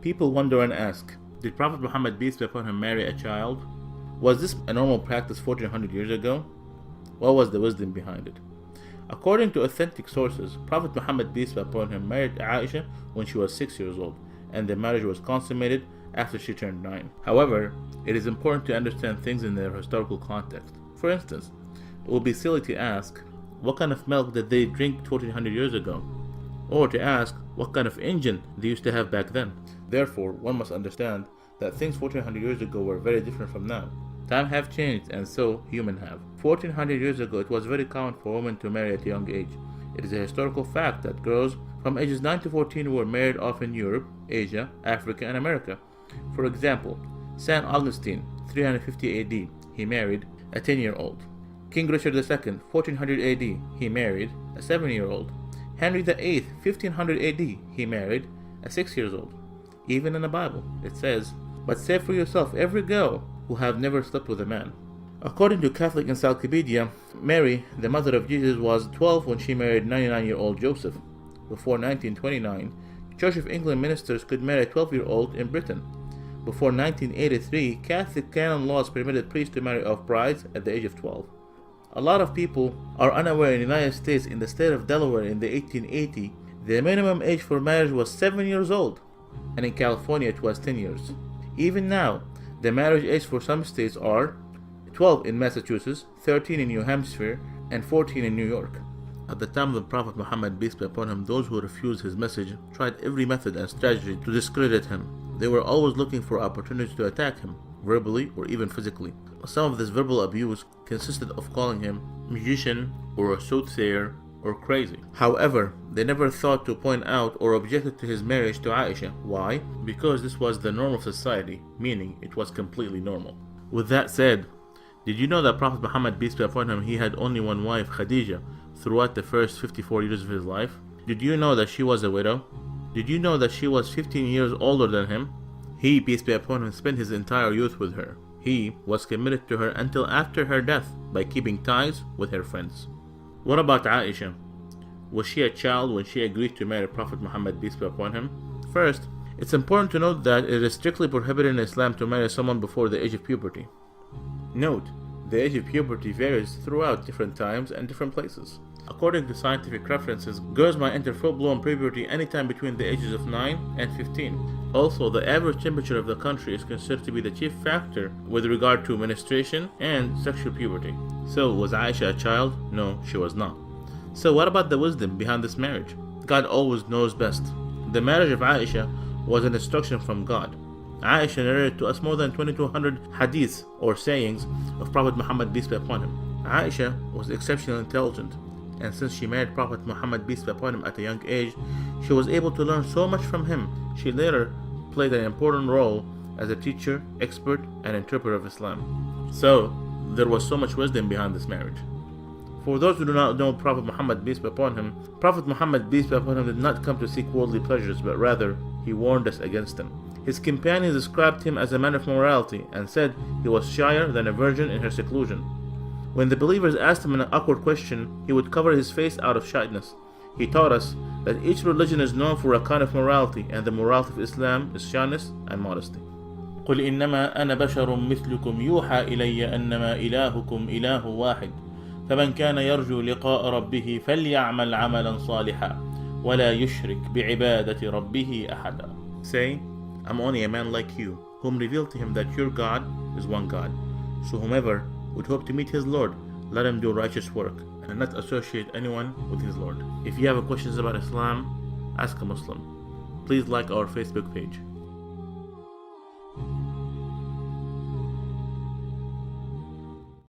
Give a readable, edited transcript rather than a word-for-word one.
People wonder and ask, did Prophet Muhammad peace be upon him marry a child? Was this a normal practice 1400 years ago? What was the wisdom behind it? According to authentic sources, Prophet Muhammad peace be upon him married Aisha when she was 6 years old, and the marriage was consummated after she turned 9. However, it is important to understand things in their historical context. For instance, it would be silly to ask, what kind of milk did they drink 1400 years ago? Or to ask, what kind of engine they used to have back then? Therefore, one must understand that things 1400 years ago were very different from now. Time have changed, and so human have. 1400 years ago, it was very common for women to marry at a young age. It is a historical fact that girls from ages 9 to 14 were married off in Europe, Asia, Africa, and America. For example, Saint Augustine, 350 AD, he married a 10-year-old. King Richard II, 1400 AD, he married a 7-year-old. Henry VIII, 1500 AD, he married a 6-year-old. Even in the Bible, it says, "But say for yourself every girl who have never slept with a man." According to Catholic Encyclopedia, Mary, the mother of Jesus, was 12 when she married 99-year-old Joseph. Before 1929, Church of England ministers could marry a 12-year-old in Britain. Before 1983, Catholic canon laws permitted priests to marry off brides at the age of 12. A lot of people are unaware in the United States, in the state of Delaware in the 1880, the minimum age for marriage was 7 years old, and in California it was 10 years. Even now, the marriage age for some states are 12 in Massachusetts, 13 in New Hampshire, and 14 in New York. At the time of the Prophet Muhammad peace be upon him, those who refused his message tried every method and strategy to discredit him. They were always looking for opportunities to attack him, verbally or even physically. Some of this verbal abuse consisted of calling him magician or a soothsayer or crazy. However, they never thought to point out or objected to his marriage to Aisha. Why? Because this was the norm of society, meaning it was completely normal. With that said, did you know that Prophet Muhammad peace be upon him, he had only one wife, Khadija, throughout the first 54 years of his life? Did you know that she was a widow? Did you know that she was 15 years older than him? He, peace be upon him, spent his entire youth with her. He was committed to her until after her death by keeping ties with her friends. What about Aisha? Was she a child when she agreed to marry Prophet Muhammad peace be upon him? First, it's important to note that it is strictly prohibited in Islam to marry someone before the age of puberty. Note, the age of puberty varies throughout different times and different places. According to scientific references, girls might enter full-blown puberty anytime between the ages of 9 and 15. Also, the average temperature of the country is considered to be the chief factor with regard to menstruation and sexual puberty. So, was Aisha a child? No, she was not. So what about the wisdom behind this marriage? God always knows best. The marriage of Aisha was an instruction from God. Aisha narrated to us more than 2200 hadiths or sayings of Prophet Muhammad peace be upon him. Aisha was exceptionally intelligent, and since she married Prophet Muhammad peace be upon him at a young age, she was able to learn so much from him. She later played an important role as a teacher, expert, and interpreter of Islam. So, there was so much wisdom behind this marriage. For those who do not know Prophet Muhammad peace be upon him, Prophet Muhammad peace be upon him did not come to seek worldly pleasures, but rather he warned us against them. His companions described him as a man of morality and said he was shyer than a virgin in her seclusion. When the believers asked him an awkward question, he would cover his face out of shyness. He taught us that each religion is known for a kind of morality, and the morality of Islam is shyness and modesty. قل إنما أنا بشر مثلكم يوحى إلي أنما إلهكم إله واحد فمن كان يرجو لقاء ربه فليعمل عملا صالحا ولا يشرك بعبادة ربه أحدا. Say, I'm only a man like you, whom revealed to him that your God is one God. So whomever would hope to meet his Lord, let him do righteous work, and not associate anyone with his Lord. If you have questions about Islam, ask a Muslim. Please like our Facebook page.